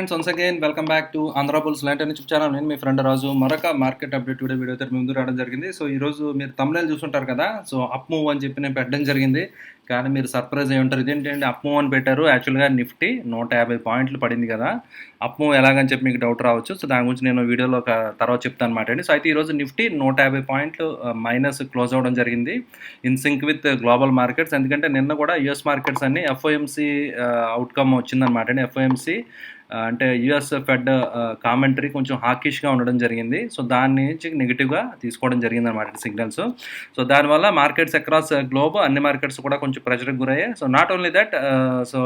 Friends, once again welcome back to Andhra Bulls లాంటి YouTube channel. నేను మీ friend రాజు. మరొక మార్కెట్ అప్డేట్ వీడియో అయితే ముందు రావడం జరిగింది. సో ఈరోజు మీరు తమిళ చూసుంటారు కదా. సో అప్ మూవ్ అని చెప్పి నేను పెట్టడం జరిగింది, కానీ మీరు సర్ప్రైజ్ అయ్యి ఉంటారు. ఇదేంటంటే అప్ మూవ్ అని పెట్టారు. యాక్చువల్గా నిఫ్టీ 150 పాయింట్లు పడింది కదా. అప్ మూవ్ ఎలాగని చెప్పి మీకు డౌట్ రావచ్చు. సో దాని గురించి నేను వీడియోలో ఒక తర్వాత చెప్తాను అనమాట అండి. సో అయితే ఈరోజు నిఫ్టీ 150 పాయింట్లు మైనస్ క్లోజ్ అవ్వడం జరిగింది, in sync with global markets. ఎందుకంటే నిన్న కూడా యూఎస్ మార్కెట్స్ అన్ని ఎఫ్ఓఎంసీ అవుట్కమ్ వచ్చిందనమాట అండి. ఎఫ్ఓఎంసీ అంటే యుఎస్ ఫెడ్ కామెంటరీ కొంచెం హాకిష్గా ఉండడం జరిగింది. సో దాని నుంచి నెగిటివ్గా తీసుకోవడం జరిగింది అనమాట సిగ్నల్స్. సో దానివల్ల మార్కెట్స్ అక్రాస్ గ్లోబ్ అన్ని మార్కెట్స్ కూడా కొంచెం ప్రెషర్కి గురయ్యాయి. So not only that, so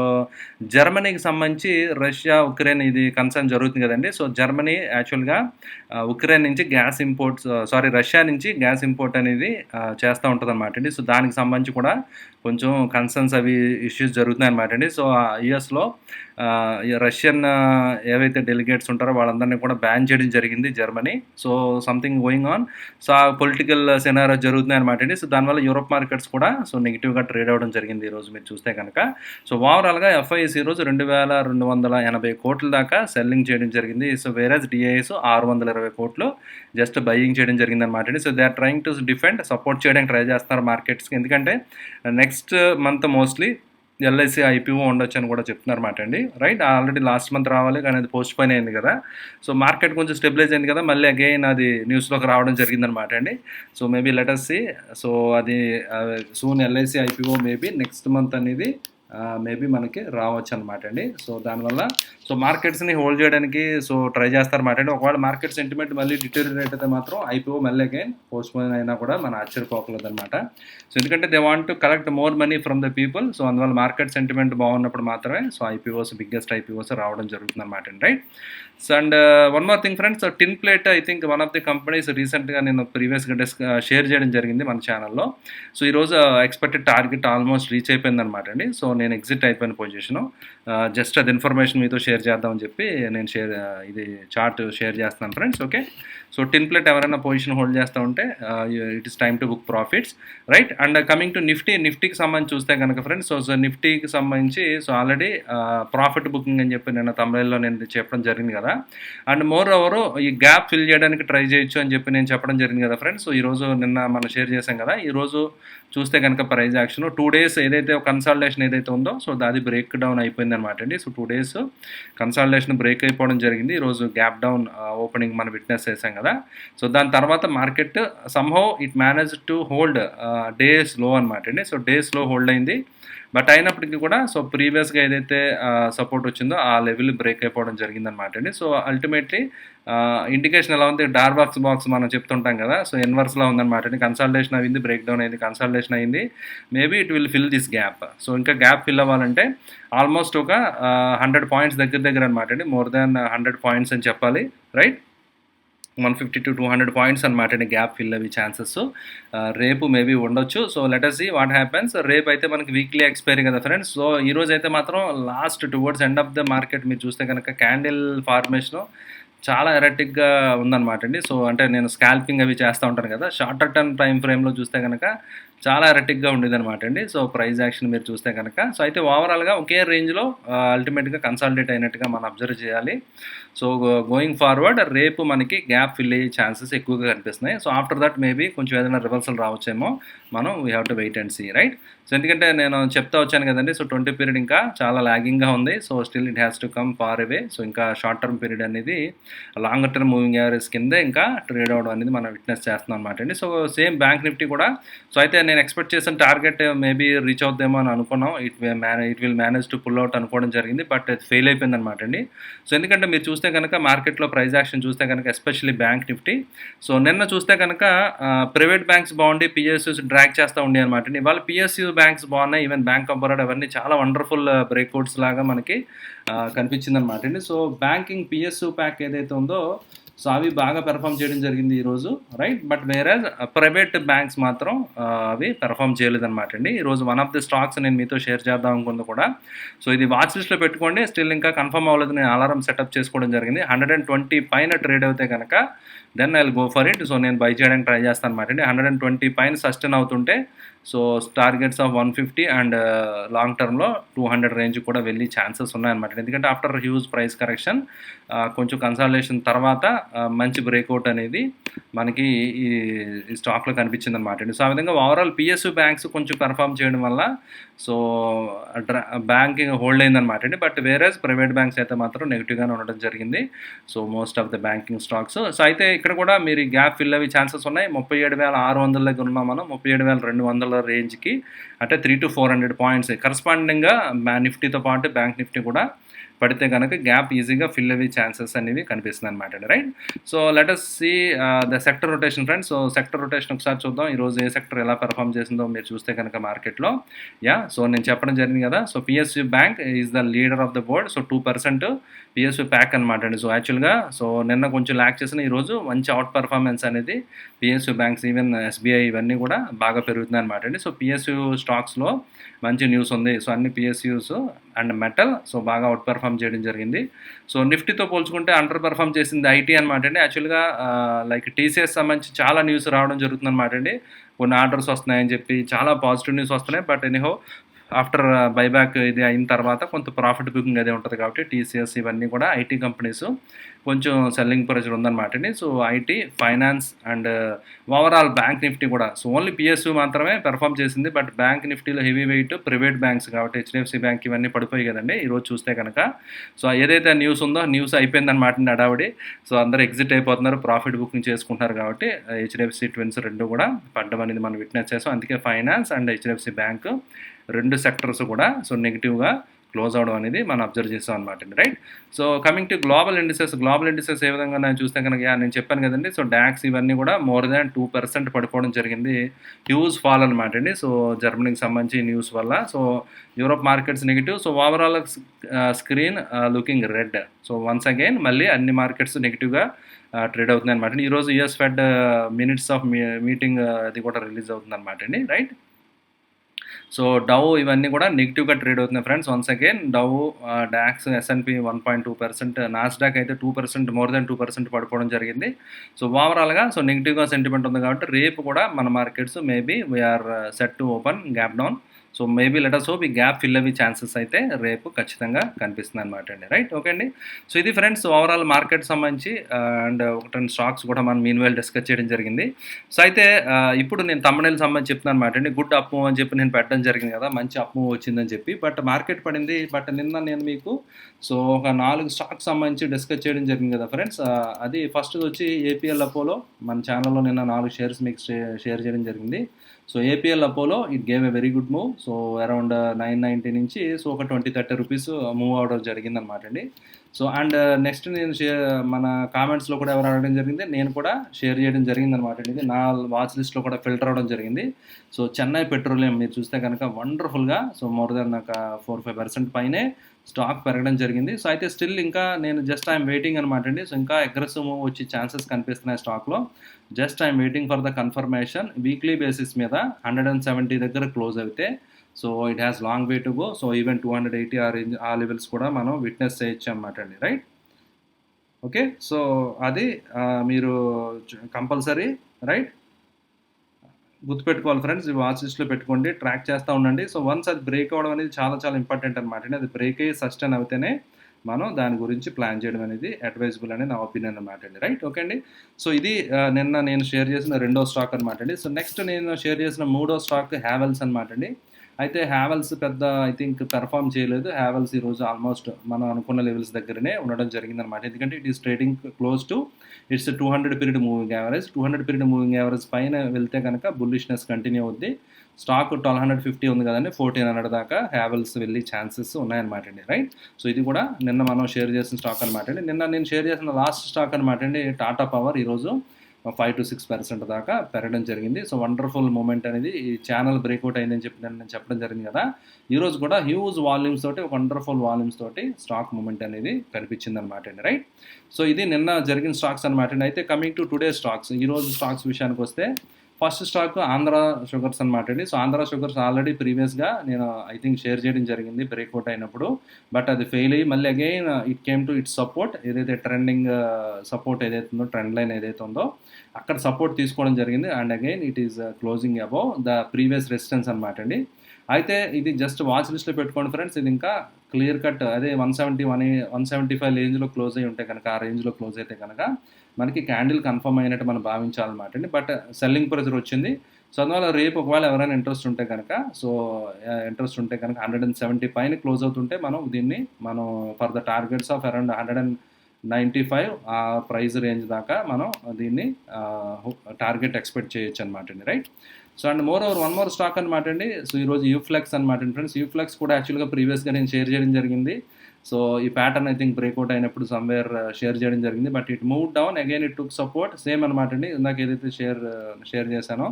జర్మనీకి సంబంధించి రష్యా ఉక్రెయిన్ ఇది కన్సర్న్ జరుగుతుంది కదండి. సో జర్మనీ యాక్చువల్గా ఉక్రెయిన్ నుంచి గ్యాస్ ఇంపోర్ట్స్ రష్యా నుంచి గ్యాస్ ఇంపోర్ట్ అనేది చేస్తూ ఉంటుంది అనమాట అండి. సో దానికి సంబంధించి కూడా కొంచెం కన్సర్న్స్ అవి ఇష్యూస్ జరుగుతున్నాయి అనమాట అండి. సో యుఎస్లో రష్యన్ ఏవైతే డెలిగేట్స్ ఉంటారో వాళ్ళందరినీ కూడా బ్యాన్ చేయడం జరిగింది Germany. So something going on. So ఆ పొలిటికల్ సెనారో జరుగుతున్నాయి అనమాట అండి. సో దానివల్ల యూరోప్ మార్కెట్స్ కూడా సో నెగిటివ్గా ట్రేడ్ అవ్వడం జరిగింది ఈరోజు మీరు చూస్తే కనుక. సో ఓవరాల్గా ఎఫ్ఐఎస్ ఈరోజు 2280 కోట్ల దాకా సెల్లింగ్ చేయడం జరిగింది. సో వేరేస్ డిఐఎస్ 620 కోట్లు జస్ట్ బయింగ్ చేయడం జరిగింది అనమాట అండి. So they are trying to defend, support చేయడానికి ట్రై చేస్తున్నారు మార్కెట్స్కి. ఎందుకంటే next month mostly LIC IPO ఉండొచ్చు అని కూడా చెప్తున్నారు మాట అండి. రైట్, ఆల్రెడీ లాస్ట్ మంత్ రావాలి కానీ అది పోస్ట్ పోయిన్ అయింది కదా. సో మార్కెట్ కొంచెం స్టెబిలైజ్ అయింది కదా, మళ్ళీ అగైన్ అది న్యూస్లోకి రావడం జరిగిందనమాట అండి. So maybe let us see. So అది soon LIC IPO maybe next month అనేది మేబీ మనకి రావచ్చు అనమాట అండి. సో దానివల్ల సో మార్కెట్స్ని హోల్డ్ చేయడానికి సో ట్రై చేస్తారన్నమాట అండి. ఒకవేళ మార్కెట్ సెంటిమెంట్ మళ్ళీ డిటోరియేట్ అయితే మాత్రం ఐపీఓ మళ్ళీ అగైన్ పోస్ట్ పోన్ అయినా కూడా మన ఆశ్చర్యపోకలేదు అనమాట. సో ఎందుకంటే they want to collect more money from the people. So అందువల్ల మార్కెట్ సెంటిమెంట్ బాగున్నప్పుడు మాత్రమే సో ఐపీఓస్, బిగ్గెస్ట్ ఐపీఓస్ రావడం జరుగుతుంది అనమాట అండి. Right. So and one more thing friends, tin plate I think one of the companies రీసెంట్గా నేను ప్రీవియస్గా షేర్ చేయడం జరిగింది మన ఛానల్లో. సో ఈరోజు ఎక్స్పెక్టెడ్ టార్గెట్ ఆల్మోస్ట్ రీచ్ అయిపోయింది అనమాట అండి. సో నేను ఎగ్జిట్ అయిపోయిన పొజిషను, జస్ట్ అది ఇన్ఫర్మేషన్ మీతో షేర్ చేద్దామని చెప్పి నేను ఇది చార్ట్ షేర్ చేస్తాను friends. Okay. So tin plate ఎవరైనా పొజిషన్ హోల్డ్ చేస్తూ ఉంటే it is time to book profits. Right. And coming to నిఫ్టీకి సంబంధించి చూస్తే కనుక ఫ్రెండ్స్, సో నిఫ్టీకి సంబంధించి సో ఆల్రెడీ ప్రాఫిట్ బుకింగ్ అని చెప్పి నేను తమిళలో నేను చెప్పడం జరిగింది కదా. అండ్ మోర్ ఓవర్ ఈ గ్యాప్ ఫిల్ చేయడానికి ట్రై చేయొచ్చు అని చెప్పి నేను చెప్పడం జరిగింది కదా ఫ్రెండ్స్. సో ఈరోజు నిన్న మనం షేర్ చేసాం కదా. ఈరోజు చూస్తే కనుక ప్రైజ్ యాక్షన్ 2 days ఏదైతే కన్సాలిడేషన్ ఏదైతే ఉందో సో అది బ్రేక్ డౌన్ అయిపోయింది అనమాట అండి. సో 2 days కన్సాలిడేషన్ బ్రేక్ అయిపోవడం జరిగింది. ఈరోజు గ్యాప్ డౌన్ ఓపెనింగ్ మనం విట్నెస్ చేసాం కదా. సో దాని తర్వాత market somehow it manage to hold days లో అనమాట అండి. సో డేస్ లో హోల్డ్ అయింది. బట్ అయినప్పటికీ కూడా సో ప్రీవియస్గా ఏదైతే సపోర్ట్ వచ్చిందో ఆ లెవెల్ బ్రేక్ అయిపోవడం జరిగిందనమాట అండి. సో అల్టిమేట్లీ ఇండికేషన్ ఎలా ఉంది, బాక్స్ మనం చెప్తుంటాం కదా. సో ఇన్వర్స్లో ఉందన్నమాట అండి. కన్సల్టేషన్ అయింది, బ్రేక్ డౌన్ అయింది, కన్సల్టేషన్ అయింది. Maybe it will fill this gap. So ఇంకా గ్యాప్ ఫిల్ అవ్వాలంటే ఆల్మోస్ట్ ఒక 100 పాయింట్స్ దగ్గర అనమాట అండి. మోర్ దాన్ 100 పాయింట్స్ అని చెప్పాలి. రైట్. 150 to 200 పాయింట్స్ అనమాట అండి గ్యాప్ ఫిల్ అవి ఛాన్సెస్ రేపు మేబీ ఉండొచ్చు. So let us see what happens. రేపు అయితే మనకి వీక్లీ ఎక్స్పైరీ కదా ఫ్రెండ్స్. సో ఈరోజు అయితే మాత్రం last towards end of the market మీరు చూస్తే కనుక క్యాండిల్ ఫార్మేషన్ చాలా ఎరటిక్గా ఉందన్నమాట అండి. సో అంటే నేను స్కాల్పింగ్ అవి చేస్తూ ఉంటాను కదా, షార్టర్ టర్మ్ టైం ఫ్రేమ్లో చూస్తే కనుక చాలా ఎరటిక్గా ఉండేది అనమాట అండి. సో ప్రైస్ యాక్షన్ మీరు చూస్తే కనుక సో అయితే ఓవరాల్గా ఒకే రేంజ్లో అల్టిమేట్గా కన్సాలిడేట్ అయినట్టుగా మనం అబ్జర్వ్ చేయాలి. సో గోయింగ్ ఫార్వర్డ్ రేపు మనకి గ్యాప్ ఫిల్ అయ్యే ఛాన్సెస్ ఎక్కువగా కనిపిస్తున్నాయి. సో ఆఫ్టర్ దట్ మేబీ కొంచెం ఏదైనా రివర్సల్ రావచ్చేమో, మనం we have to wait and see. Right. So ఎందుకంటే నేను చెప్తా వచ్చాను కదండి. సో 20 పీరియడ్ ఇంకా చాలా లాగింగ్గా ఉంది. So still it has to come far away. So ఇంకా షార్ట్ టర్మ్ పీరియడ్ అనేది లాంగర్ టర్మ్ మూవింగ్ యావరేజ్ కిందే ఇంకా ట్రేడ్ అవడం అనేది మనం విట్నెస్ చేస్తున్నాం అనమాట అండి. సో సేమ్ బ్యాంక్ నిఫ్టీ కూడా సో అయితే నేను ఎక్స్పెక్ట్ చేసిన టార్గెట్ మేబీ రీచ్ అవుద్దేమో అని అనుకున్నాం. It will manage to pull out అనుకోవడం జరిగింది. బట్ అది ఫెయిల్ అయిపోయింది అనమాట అండి. సో ఎందుకంటే మీరు చూస్తే కనుక మార్కెట్లో ప్రైస్ యాక్షన్ చూస్తే కనుక ఎస్పెషల్లీ బ్యాంక్ నిఫ్టీ సో నిన్న చూస్తే కనుక ప్రైవేట్ బ్యాంక్స్ బాగుండి పిఎస్యూస్ డ్రాక్ చేస్తూ ఉండే అనమాట అండి. ఇవాళ పిఎస్యూ బ్యాంక్స్ బాగున్నాయి. ఈవెన్ బ్యాంక్ ఆఫ్ బరోడా అవన్నీ చాలా వండర్ఫుల్ బ్రేక్అవుట్స్ లాగా మనకి కనిపించింది అనమాట అండి. సో బ్యాంకింగ్ పిఎస్యూ ప్యాక్ ఏదైతే ఉందో సో అవి బాగా పెర్ఫామ్ చేయడం జరిగింది ఈరోజు, రైట్. బట్ వేరే ప్రైవేట్ బ్యాంక్స్ మాత్రం అవి పెర్ఫామ్ చేయలేదన్నమాట అండి. ఈరోజు వన్ ఆఫ్ ది స్టాక్స్ నేను మీతో షేర్ చేద్దాం అనుకుంది కూడా. సో ఇది వాచ్ లిస్ట్లో పెట్టుకోండి. స్టిల్ ఇంకా కన్ఫర్మ్ అవ్వలేదు, నేను అలారం సెటప్ చేసుకోవడం జరిగింది. 120 పైన ట్రేడ్ అవుతే కనుక then I will go for it. So నేను బై చేయడానికి ట్రై చేస్తాను అనమాట అండి. 120 పైన సస్టైన్ అవుతుంటే so targets of 150 and long టర్మ్లో 200 రేంజ్ కూడా వెళ్ళి ఛాన్సెస్ ఉన్నాయన్నమాట. ఎందుకంటే ఆఫ్టర్ హ్యూజ్ ప్రైస్ కరెక్షన్ కొంచెం కన్సాలిడేషన్ తర్వాత మంచి బ్రేక్అవుట్ అనేది మనకి ఈ స్టాక్లో కనిపించింది అనమాట అండి. సో ఆ విధంగా ఓవరాల్ పిఎస్యు బ్యాంక్స్ కొంచెం పెర్ఫామ్ చేయడం వల్ల సో బ్యాంకింగ్ హోల్డ్ అయిందనమాట అండి. బట్ వేరేస్ ప్రైవేట్ బ్యాంక్స్ అయితే మాత్రం నెగిటివ్గానే ఉండడం జరిగింది. So most of the banking stocks. So అయితే ఇక్కడ కూడా మీరు గ్యాప్ ఫిల్ అయ్యే ఛాన్సెస్ ఉన్నాయి. 37,600 దగ్గర ఉన్నాం మనం. 37,200 రేంజ్కి అంటే 300 to 400 పాయింట్స్ కరస్పాండింగ్గా నిఫ్టీతో పాటు బ్యాంక్ నిఫ్టీ కూడా పడితే కనుక గ్యాప్ ఈజీగా ఫిల్ అయ్యే ఛాన్సెస్ అనేవి కనిపిస్తుంది అనమాట అండి, right. So let us see the sector rotation friends. So sector rotation ఒకసారి చూద్దాం. ఈరోజు ఏ సెక్టర్ ఎలా పెర్ఫామ్ చేసిందో మీరు చూస్తే కనుక మార్కెట్లో. సో నేను చెప్పడం జరిగింది కదా. So PSU bank is the leader of the board. So 2% PSU pack అనమాట అండి. సో యాక్చువల్గా సో నిన్న కొంచెం ల్యాక్ చేసిన ఈరోజు మంచి అవుట్ పర్ఫార్మెన్స్ అనేది పిఎస్యు బ్యాంక్స్, ఈవెన్ ఎస్బీఐ ఇవన్నీ కూడా బాగా పెరుగుతున్నాయి అనమాట అండి. సో పిఎస్యు స్టాక్స్లో మంచి న్యూస్ ఉంది. సో అన్ని పిఎస్యూస్ అండ్ మెటల్ సో బాగా అవుట్ పర్ఫామ్ చేయడం జరిగింది. సో నిఫ్టీతో పోల్చుకుంటే అండర్ పర్ఫామ్ చేసింది ఐటీ అనమాట అండి. యాక్చువల్గా లైక్ టీసీఎస్ సంబంధించి చాలా న్యూస్ రావడం జరుగుతుంది అనమాట అండి. కొన్ని ఆర్డర్స్ వస్తున్నాయని చెప్పి చాలా పాజిటివ్ న్యూస్ వస్తున్నాయి. బట్ ఎనీహో ఆఫ్టర్ బైబ్యాక్ ఇది అయిన తర్వాత కొంత ప్రాఫిట్ బుకింగ్ అదే ఉంటుంది కాబట్టి టీసీఎస్ ఇవన్నీ కూడా ఐటీ కంపెనీస్ కొంచెం సెల్లింగ్ ప్రెషర్ ఉందన్నమాట అండి. So IT, finance and overall bank Nifty కూడా సో ఓన్లీ పిఎస్యు మాత్రమే పెర్ఫామ్ చేసింది. బట్ బ్యాంక్ నిఫ్టీలో హెవీ వెయిట్ ప్రైవేట్ బ్యాంక్స్ కాబట్టి హెచ్డిఎఫ్సి బ్యాంక్ ఇవన్నీ పడిపోయి కదండి ఈరోజు చూస్తే కనుక. సో ఏదైతే న్యూస్ ఉందో న్యూస్ అయిపోయిందన్నమాట అండి హడావిడి. సో అందరూ ఎగ్జిట్ అయిపోతున్నారు, ప్రాఫిట్ బుకింగ్ చేసుకుంటున్నారు కాబట్టి హెచ్డిఎఫ్సి ట్విన్స్ రెండు కూడా పడ్డం అనేది మనం విట్నెస్ చేసాం. అందుకే ఫైనాన్స్ అండ్ హెచ్డిఎఫ్సి బ్యాంక్ రెండు సెక్టర్స్ కూడా సో నెగిటివ్గా క్లోజ్ అవడం అనేది మనం అబ్జర్వ్ చేస్తాం అనమాట అండి, right. So coming to global indices ఏ విధంగా నేను చూస్తే కనుక నేను చెప్పాను కదండి. సో డాక్స్ ఇవన్నీ కూడా మోర్ దాన్ 2% పడిపోవడం జరిగింది. హ్యూజ్ ఫాల్ అనమాట అండి. సో జర్మనీకి సంబంధించి న్యూస్ వల్ల. So Europe markets negative. So overall screen looking red. So once again మళ్ళీ అన్ని మార్కెట్స్ నెగిటివ్గా ట్రేడ్ అవుతుంది అనమాట అండి. ఈరోజు US fed minutes of meeting అది కూడా రిలీజ్ అవుతుంది అనమాట అండి, రైట్. సో డవ్ ఇవన్నీ కూడా నెగిటివ్గా ట్రేడ్ అవుతున్నాయి friends. Once again Dow, DAX, S&P 1.2%, Nasdaq అయితే 2%, మోర్ దెన్ 2% పడిపోవడం జరిగింది. సో ఓవరాల్గా సో నెగిటివ్గా సెంటిమెంట్ ఉంది కాబట్టి రేపు కూడా మన markets maybe we're set to open gap down. So maybe let us hope ఈ గ్యాప్ ఫిల్ అయ్యే ఛాన్సెస్ అయితే రేపు ఖచ్చితంగా కనిపిస్తుంది అనమాట అండి, రైట్. ఓకే అండి. సో ఇది ఫ్రెండ్స్ ఓవరాల్ మార్కెట్ సంబంధించి అండ్ ఒక 10 స్టాక్స్ కూడా మనం మీన్వైల్ డిస్కస్ చేయడం జరిగింది. సో అయితే ఇప్పుడు నేను తమ్ముడేలు సంబంధించి చెప్తున్నాను అనమాట అండి. గుడ్ అప్ మూవ్ అని చెప్పి నేను పెట్టడం జరిగింది కదా, మంచి అప్ మూవ్ వచ్చిందని చెప్పి. బట్ మార్కెట్ పడింది. బట్ నిన్న నేను మీకు సో ఒక 4 స్టాక్స్ సంబంధించి డిస్కస్ చేయడం జరిగింది కదా ఫ్రెండ్స్. అది ఫస్ట్ వచ్చి ఏపీఎల్ అపోలో. మన ఛానల్లో నిన్న 4 షేర్స్ మీకు షేర్ చేయడం జరిగింది. So APL Apollo it gave a very good move. So around 990 నుంచి సో ఒక 20-30 రూపీస్ మూవ్ అవడం జరిగింది అనమాట అండి. సో అండ్ నెక్స్ట్ నేను మన కామెంట్స్లో కూడా ఎవరు అడగడం జరిగింది, నేను కూడా షేర్ చేయడం జరిగింది అనమాట అండి. ఇది నా వాచ్ లిస్ట్లో కూడా ఫిల్టర్ అవడం జరిగింది. సో చెన్నై పెట్రోలియం మీరు చూస్తే కనుక వండర్ఫుల్గా సో మోర్ దెన్ ఒక 4-5% పైనే స్టాక్ పెరగడం జరిగింది. సో అయితే స్టిల్ ఇంకా నేను జస్ట్ ఐఎమ్ వెయిటింగ్ అనమాట అండి. సో ఇంకా అగ్రెసివ్ మూవ్ వచ్చే ఛాన్సెస్ కనిపిస్తున్నాయి స్టాక్లో. Just I'm waiting for the confirmation. Weekly basis మీద 170 దగ్గర క్లోజ్ అయితే so it has long way to go. So even 280 ఆ లెవెల్స్ కూడా మనం విట్నెస్ చేయొచ్చు అనమాట అండి, రైట్. ఓకే. సో అది మీరు కంపల్సరీ రైట్ గుర్తుపెట్టుకోవాలి ఫ్రెండ్స్. ఈ వాచ్ లిస్ట్లో పెట్టుకోండి, ట్రాక్ చేస్తూ ఉండండి. సో వన్స్ అది బ్రేక్ అవ్వడం అనేది చాలా చాలా ఇంపార్టెంట్ అనమాట అండి. అది బ్రేక్ అయ్యి సస్టైన్ అవుతేనే మనం దాని గురించి ప్లాన్ చేయడం అనేది అడ్వైజబుల్ అని నా ఒపీనియన్ అనమాట అండి, రైట్. ఓకే అండి. సో ఇది నిన్న నేను షేర్ చేసిన రెండో స్టాక్ అనమాట అండి. సో నెక్స్ట్ నేను షేర్ చేసిన మూడో స్టాక్ హ్యావెల్స్ అనమాట అండి. అయితే హ్యావెల్స్ పెద్ద ఐ థింక్ పెర్ఫామ్ చేయలేదు. హ్యావెల్స్ ఈరోజు ఆల్మోస్ట్ మనం అనుకున్న లెవెల్స్ దగ్గరనే ఉండడం జరిగిందనమాట. ఎందుకంటే it is trading close to it's 200 period moving average. 200 period moving average పైన వెళ్తే కనుక బుల్లిష్నెస్ కంటిన్యూ అవుద్ది. స్టాక్ 1250 ఉంది కదండి, 1400 దాకా హ్యావెల్స్ వెళ్ళి ఛాన్సెస్ ఉన్నాయన్నమాట అండి, రైట్. సో ఇది కూడా నిన్న మనం షేర్ చేసిన స్టాక్ అనమాట అండి. నిన్న నేను షేర్ చేసిన లాస్ట్ స్టాక్ అనమాట అండి టాటా పవర్. ఈరోజు 5-6% దాకా పెరగడం జరిగింది. సో వండర్ఫుల్ మూమెంట్ అనేది ఈ ఛానల్ బ్రేక్అవుట్ అయిందని చెప్పి నేను చెప్పడం జరిగింది కదా. ఈరోజు కూడా హ్యూజ్ వాల్యూమ్స్ తోటి, వండర్ఫుల్ వాల్యూమ్స్ తోటి స్టాక్ మూమెంట్ అనేది కనిపించింది అనమాట అండి. రైట్. సో ఇది నిన్న జరిగిన స్టాక్స్ అనమాట అండి. అయితే కమింగ్ టు టుడే స్టాక్స్, ఈరోజు స్టాక్స్ విషయానికి వస్తే ఫస్ట్ స్టాక్ ఆంధ్ర షుగర్స్ అనమాట అండి. సో ఆంధ్ర షుగర్స్ ఆల్రెడీ ప్రీవియస్గా నేను ఐ థింక్ షేర్ చేయడం జరిగింది బ్రేక్అవుట్ అయినప్పుడు, బట్ అది ఫెయిల్ అయ్యి మళ్ళీ again it came to it's support, ఏదైతే ట్రెండింగ్ సపోర్ట్ ఏదైతే ఉందో, ట్రెండ్ లైన్ ఏదైతే ఉందో అక్కడ సపోర్ట్ తీసుకోవడం జరిగింది. And again it is closing above the previous resistance అనమాట అండి. అయితే ఇది జస్ట్ వాచ్ లిస్ట్లో పెట్టుకోండి ఫ్రెండ్స్. ఇది ఇంకా క్లియర్ కట్ అదే 170, 175 రేంజ్లో క్లోజ్ అయ్యి ఉంటే కనుక, ఆ రేంజ్లో క్లోజ్ అయితే కనుక మనకి క్యాండిల్ కన్ఫర్మ్ అయినట్టు మనం భావించాలన్నమాట అండి. బట్ సెల్లింగ్ ప్రెజర్ వచ్చింది. సో అందువల్ల రేపు ఒకవేళ ఎవరైనా ఇంట్రెస్ట్ ఉంటే కనుక, సో ఇంట్రెస్ట్ ఉంటే కనుక 170 పైన క్లోజ్ అవుతుంటే మనం for the targets of around 195 ఆ ప్రైస్ రేంజ్ దాకా మనం దీన్ని టార్గెట్ ఎక్స్పెక్ట్ చేయొచ్చు అనమాట అండి. Right. So and more over one more stock అనమాట అండి. సో ఈరోజు UFLEX అనమాట అండి ఫ్రెండ్స్. UFLEX కూడా యాక్చువల్గా ప్రీవియస్గా నేను షేర్ చేయడం జరిగింది. సో ఈ ప్యాటర్న్ ఐ థింక్ బ్రేక్అవుట్ అయినప్పుడు సమ్వేర్ షేర్ చేయడం జరిగింది. But it move down again, it took support same అనమాట అండి. ఇందాక ఏదైతే షేర్ చేశానో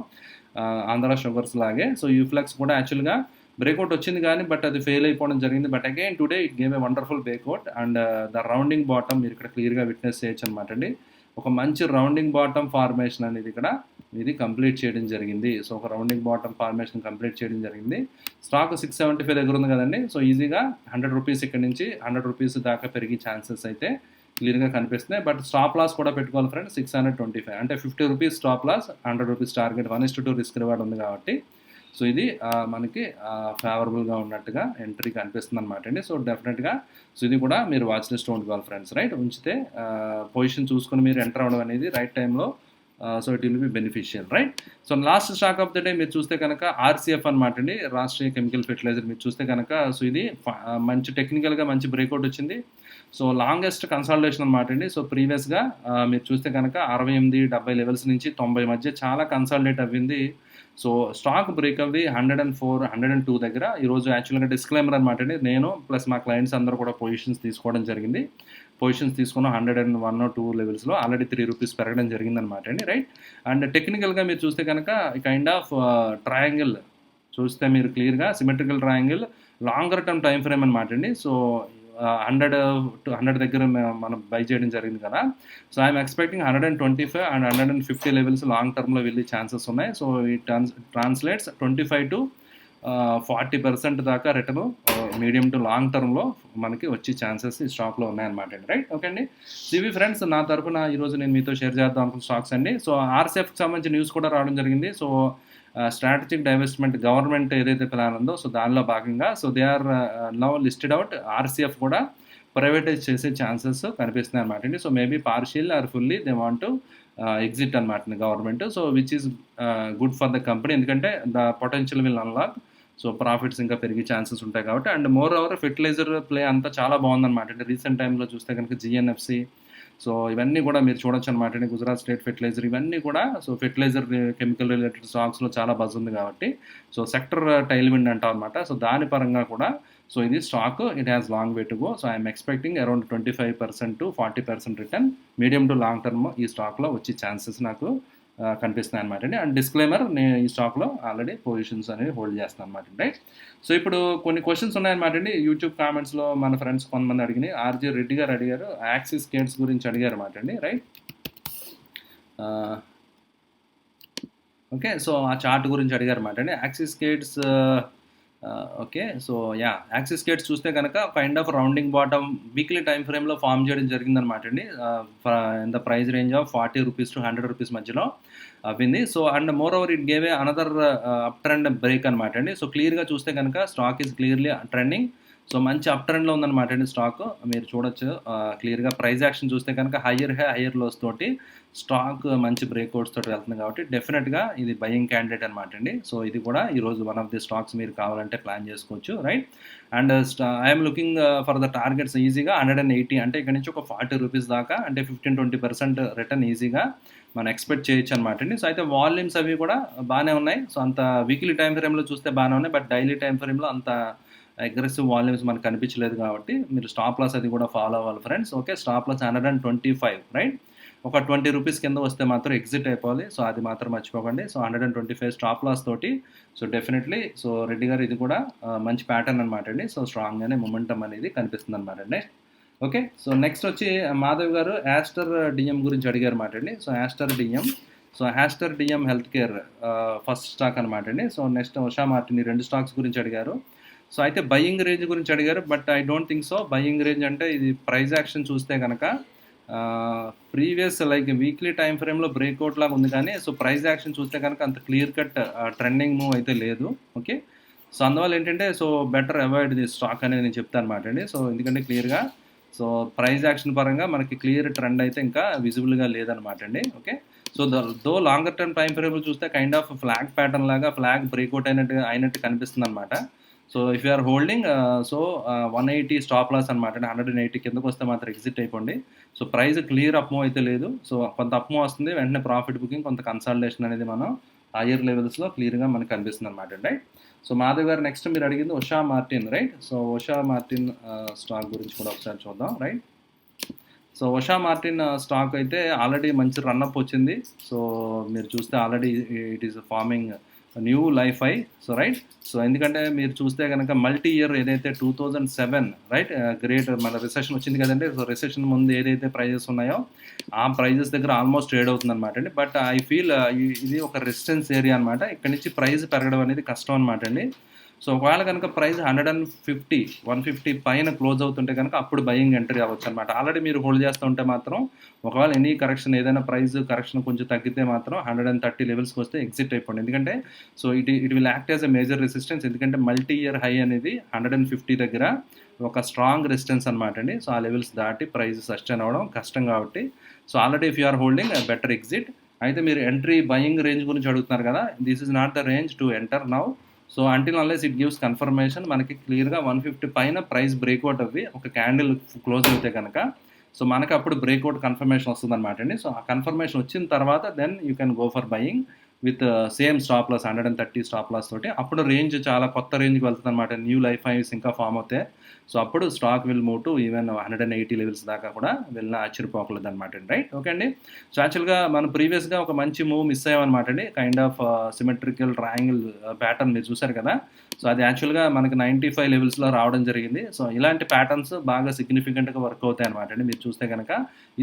ఆంధ్ర షుగర్స్ లాగే, సో UFLEX కూడా యాక్చువల్గా బ్రేక్అవుట్ వచ్చింది కానీ బట్ అది ఫెయిల్ అయిపోవడం జరిగింది. But again today it game a wonderful breakout and the rounding bottom మీరు ఇక్కడ క్లియర్గా విట్నెస్ చేయొచ్చు అనమాట అండి. ఒక మంచి రౌండింగ్ బాటమ్ ఫార్మేషన్ అనేది ఇక్కడ ఇది కంప్లీట్ చేయడం జరిగింది. సో ఒక రౌండింగ్ బాటమ్ ఫార్మేషన్ కంప్లీట్ చేయడం జరిగింది. స్టాక్ 675 దగ్గర ఉంది కదండి. సో ఈజీగా 100 రూపీస్ ఇక్కడ నుంచి 100 రూపీస్ దాకా పెరిగే ఛాన్సెస్ అయితే క్లియర్గా కనిపిస్తున్నాయి. బట్ స్టాప్ లాస్ కూడా పెట్టుకోవాలి ఫ్రెండ్స్. 625 అంటే 50 rupees stop loss, 100 rupees target, 1:2 risk reward ఉంది కాబట్టి సో ఇది మనకి ఫేవరబుల్గా ఉన్నట్టుగా ఎంట్రీ కనిపిస్తుంది అనమాట అండి. సో డెఫినెట్గా సో ఇది కూడా మీరు వాచ్ లిస్ట్ ఉంచుకోవాలి ఫ్రెండ్స్. రైట్. ఉంచితే పొజిషన్ చూసుకొని మీరు ఎంటర్ అవ్వడం అనేది రైట్ టైంలో so it will be beneficial. Right. So last stock of the day మీరు చూస్తే కనుక RCF అనమాట అండి, రాష్ట్రీయ కెమికల్ ఫెర్టిలైజర్. మీరు చూస్తే కనుక సో ఇది మంచి టెక్నికల్గా మంచి బ్రేక్అవుట్ వచ్చింది. సో లాంగెస్ట్ కన్సాలిడేషన్ అనమాట అండి. సో ప్రీవియస్గా మీరు చూస్తే కనుక 68-70 లెవెల్స్ నుంచి 90 మధ్య చాలా కన్సాలిడేట్ అవ్వింది. సో స్టాక్ బ్రేక్ అవ్వి 104, 102 దగ్గర ఈరోజు యాక్చువల్గా డిస్క్లైమర్ అనమాట అండి. నేను ప్లస్ మా క్లయింట్స్ అందరూ కూడా పొజిషన్స్ తీసుకోవడం జరిగింది. పొజిషన్స్ తీసుకున్న 101 or 2 లెవెల్స్లో ఆల్రెడీ 3 రూపీస్ పెరగడం జరిగిందనమాట అండి. రైట్. అండ్ టెక్నికల్గా మీరు చూస్తే కనుక కైండ్ ఆఫ్ ట్రయాంగిల్ చూస్తే మీరు క్లియర్గా symmetrical triangle longer term time frame అనమాట అండి. సో 100 దగ్గర మనం బై చేయడం జరిగింది కదా. So I'm expecting 125 and 150 levels long టర్మ్లో వెళ్ళే ఛాన్సెస్ ఉన్నాయి. సో ఇట్ ట్రాన్స్లేట్స్ 25 to 40% దాకా రిటర్న్ మీడియం టు లాంగ్ టర్మ్లో మనకి వచ్చే ఛాన్సెస్ ఈ స్టాక్లో ఉన్నాయన్నమాట అండి. రైట్. ఓకే అండి. సివి ఫ్రెండ్స్, నా తరపున ఈరోజు నేను మీతో షేర్ చేద్దాం అనుకున్న స్టాక్స్ అండి. సో RCFకి సంబంధించి న్యూస్ కూడా రావడం జరిగింది. సో స్ట్రాటజిక్ డైవెస్ట్మెంట్ గవర్నమెంట్ ఏదైతే ప్లాన్ ఉందో సో దానిలో భాగంగా so they are now listed out RCF కూడా ప్రైవేటైజ్ చేసే ఛాన్సెస్ కనిపిస్తున్నాయి అనమాట అండి. So maybe partial or fully they want to exit అనమాట government. So which is good for the company, ఎందుకంటే the potential will unlock. So profits ఇంకా పెరిగే chances ఉంటాయి కాబట్టి. And moreover fertiliser play అంతా చాలా బాగుందన్నమాట అంటే రీసెంట్ టైంలో చూస్తే కనుక GNFC సో ఇవన్నీ కూడా మీరు చూడొచ్చు అనమాట అండి. గుజరాత్ స్టేట్ ఫెర్టిలైజర్ ఇవన్నీ కూడా సో ఫెర్టిలైజర్ కెమికల్ రిలేటెడ్ స్టాక్స్లో చాలా బజ్ ఉంది కాబట్టి సో సెక్టర్ టైల్ విండ్ అంటాం అనమాట. సో దాని పరంగా కూడా సో ఇది stock it has long way to go. So I'm expecting around 25% to 40% return medium to long term ఈ స్టాక్లో వచ్చే ఛాన్సెస్ నాకు కనిపిస్తున్నాయి అనమాట అండి. అండ్ డిస్క్లైమర్, నేను ఈ స్టాక్లో ఆల్రెడీ పొజిషన్స్ అనేవి హోల్డ్ చేస్తాను అనమాట అండి. రైట్. సో ఇప్పుడు కొన్ని క్వశ్చన్స్ ఉన్నాయన్నమాట అండి. యూట్యూబ్ కామెంట్స్లో మన ఫ్రెండ్స్ కొంతమంది అడిగినాయి. RJ రెడ్డి గారు అడిగారు, యాక్సిస్ కేట్స్ గురించి అడిగారు అనమాట అండి. రైట్. ఓకే. సో ఆ చార్ట్ గురించి అడిగారు అనమాట అండి. Axis Cades okay. So Axis Cades చూస్తే కనుక kind of rounding bottom weekly time ఫ్రేమ్లో ఫామ్ చేయడం జరిగిందనమాట అండి. In the price range of 40 rupees to 100 rupees మధ్యలో అవ్వింది. So and moreover it gave another up trend break అనమాట అండి. సో క్లియర్గా చూస్తే కనుక stock is clearly trending. So మంచి అప్ ట్రెండ్లో ఉందన్నమాట అండి స్టాక్. మీరు చూడొచ్చు క్లియర్గా ప్రైస్ యాక్షన్ చూస్తే కనుక హయ్యర్ లోస్ తోటి స్టాక్ మంచి బ్రేక్అవుట్స్ తోటి వెళ్తుంది కాబట్టి డెఫినెట్గా ఇది బయింగ్ క్యాండిడేట్ అనమాట అండి. సో ఇది కూడా ఈరోజు వన్ ఆఫ్ ది స్టాక్స్ మీరు కావాలంటే ప్లాన్ చేసుకోవచ్చు. Right. And I'm looking for the targets ఈజీగా 180 అంటే ఇక్కడ నుంచి ఒక 40 రూపీస్ దాకా అంటే 15-20% రిటర్న్ ఈజీగా మనం ఎక్స్పెక్ట్ చేయొచ్చు అనమాట అండి. సో అయితే వాల్యూమ్స్ అవి కూడా బాగానే ఉన్నాయి. సో అంత వీక్లీ టైం ఫ్రేమ్లో చూస్తే బాగానే ఉన్నాయి, బట్ డైలీ టైం ఫ్రేమ్లో అంత అగ్రెసివ్ వాల్యూమ్స్ మనకు కనిపించలేదు కాబట్టి మీరు స్టాప్ లాస్ అది కూడా ఫాలో అవ్వాలి friends. Okay. Stop loss 125. Right. ఒక 20 రూపీస్ కింద వస్తే మాత్రం ఎగ్జిట్ అయిపోవాలి. సో అది మాత్రం మర్చిపోకండి. సో 125 స్టాప్ లాస్ తోటి సో డెఫినెట్లీ సో రెడ్డి గారు ఇది కూడా మంచి ప్యాటర్న్ అనమాట అండి. సో స్ట్రాంగ్గానే మొమెంటమ్ అనేది కనిపిస్తుంది అనమాట అండి. ఓకే. సో నెక్స్ట్ వచ్చి మాధవ్ గారు యాస్టర్ డిఎం గురించి అడిగారు మాట అండి. So aster DM health care first stock అనమాట అండి. సో నెక్స్ట్ ఉషా మార్టిన్ ఈ 2 స్టాక్స్ గురించి అడిగారు. సో అయితే బయింగ్ రేంజ్ గురించి అడిగారు, but I don't think so. Buying range అంటే ఇది ప్రైస్ యాక్షన్ చూస్తే కనుక ప్రీవియస్ లైక్ వీక్లీ టైం ఫ్రేమ్లో బ్రేక్అవుట్ లాగా ఉంది, కానీ సో ప్రైస్ యాక్షన్ చూస్తే కనుక అంత క్లియర్ కట్ ట్రెండింగ్ మూవ్ అయితే లేదు. ఓకే. సో అందువల్ల ఏంటంటే so better avoid the stock అనేది నేను చెప్తాను అనమాట అండి. సో ఎందుకంటే క్లియర్గా సో ప్రైస్ యాక్షన్ పరంగా మనకి క్లియర్ ట్రెండ్ అయితే ఇంకా విజిబుల్గా లేదనమాట అండి. Okay. So though longer term time frame చూస్తే కైండ్ ఆఫ్ ఫ్లాగ్ ప్యాటర్న్ లాగా ఫ్లాగ్ బ్రేక్అవుట్ అయినట్టు కనిపిస్తుంది అనమాట. So if you're holding so 180 stop loss అనమాట, 180 కిందకు వస్తే మాత్రం ఎగ్జిట్ అయిపోండి. So price clear up move అయితే లేదు. సో కొంత అప్ మూవ్ వస్తుంది, వెంటనే ప్రాఫిట్ బుకింగ్, కొంత కన్సల్టేషన్ అనేది మనం హయ్యర్ లెవెల్స్లో క్లియర్గా మనకు కనిపిస్తుంది అనమాట. రైట్. సో మాధవ్ గారు నెక్స్ట్ మీరు అడిగింది Usha Martin, right. So Usha Martin stock గురించి కూడా ఒకసారి చూద్దాం. Right. So Usha Martin stock అయితే ఆల్రెడీ మంచి రన్అప్ వచ్చింది. సో మీరు చూస్తే already it is farming new life high. So right. So ఎందుకంటే మీరు చూస్తే కనుక మల్టీ ఇయర్ ఏదైతే 2007 రైట్ గ్రేట్ మన రిసెషన్ వచ్చింది కదండి. సో రిసెషన్ ముందు ఏదైతే ప్రైజెస్ ఉన్నాయో ఆ ప్రైజెస్ దగ్గర ఆల్మోస్ట్ ట్రేడ్ అవుతుంది అనమాట అండి. బట్ ఐ ఫీల్ ఇది ఒక రెసిస్టెన్స్ ఏరియా అనమాట. ఇక్కడ నుంచి ప్రైస్ పెరగడం అనేది కష్టం అనమాట అండి. సో ఒకవేళ కనుక ప్రైస్ 150 పైన క్లోజ్ అవుతుంటే కనుక అప్పుడు బయింగ్ ఎంట్రీ అవ్వచ్చు అనమాట. ఆల్రెడీ మీరు హోల్డ్ చేస్తూ ఉంటే మాత్రం ఒకవేళ ఎనీ కరెక్షన్ ఏదైనా ప్రైస్ కరెక్షన్ కొంచెం తగ్గితే మాత్రం 130 లెవెల్స్కి వస్తే ఎగ్జిట్ అయిపోండి. ఎందుకంటే so it will act as a major resistance. ఎందుకంటే మల్టీ ఇయర్ హై అనేది 150 దగ్గర ఒక స్ట్రాంగ్ రెసిస్టెన్స్ అనమాట అండి. సో ఆ లెవెల్స్ దాటి ప్రైస్ సస్టైన్ అవ్వడం కష్టం కాబట్టి so already if you are holding better exit. అయితే మీరు ఎంట్రీ బయింగ్ రేంజ్ గురించి అడుగుతున్నారు కదా, this is not the range to enter now. So until unless it gives confirmation మనకి క్లియర్గా 150 పైన ప్రైస్ బ్రేక్అవుట్ అవ్వి ఒక క్యాండిల్ క్లోజ్ అయితే కనుక సో మనకి అప్పుడు బ్రేక్అవుట్ కన్ఫర్మేషన్ వస్తుంది అనమాట అండి. సో ఆ కన్ఫర్మేషన్ వచ్చిన తర్వాత then you can go for buying with same stop loss 130 stop loss తోటి. అప్పుడు రేంజ్ చాలా కొత్త రేంజ్కి వెళ్తుంది అనమాట. న్యూ లైఫ్ హైస్ ఇంకా ఫామ్ అవుతాయి. సో అప్పుడు stock will move to even 180 levels దాకా కూడా వెళ్ళిన ఆశ్చర్యపోకలేదు అనమాట అండి. రైట్. ఓకే అండి. సో యాక్చువల్గా మనం ప్రీవియస్గా ఒక మంచి మూవ్ మిస్ అయ్యామన్నమాట అండి. Kind of symmetrical triangle pattern మీరు చూసారు కదా. సో అది యాక్చువల్గా మనకి 95 లెవెల్స్లో రావడం జరిగింది. సో ఇలాంటి ప్యాటర్న్స్ బాగా సిగ్నిఫికెంట్గా వర్క్ అవుతాయి అనమాట అండి. మీరు చూస్తే కనుక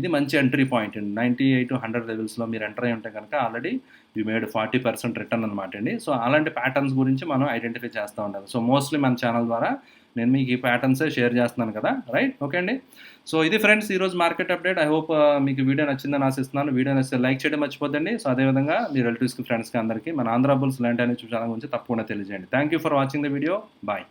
ఇది మంచి ఎంట్రీ పాయింట్ అండి. 98 to 100 లెవెల్స్లో మీరు ఎంటర్ అయి ఉంటే కనుక ఆల్రెడీ యూ మేడ్ 40% రిటర్న్ అనమాట అండి. సో అలాంటి ప్యాటర్న్స్ గురించి మనం ఐడెంటిఫై చేస్తూ ఉంటాం. సో మోస్ట్లీ మన ఛానల్ ద్వారా నేను మీకు ఈ ప్యాటర్న్సే షేర్ చేస్తున్నాను కదా. రైట్. ఓకే అండి. సో ఇది ఫ్రెండ్స్ ఈరోజు మార్కెట్ అప్డేట్. ఐ హోప్ మీకు వీడియో నచ్చిందని ఆశిస్తున్నాను. వీడియో నచ్చితే లైక్ చేయడం మర్చిపోద్దండి. సో అదేవిధంగా మీ రిలేటివ్స్కి ఫ్రెండ్స్కి అందరికీ మన ఆంధ్ర బుల్స్ ల్యాండ్ అనే ఛానల్ గురించి తప్పకుండా తెలియజేయండి. Thank you for watching the video. Bye.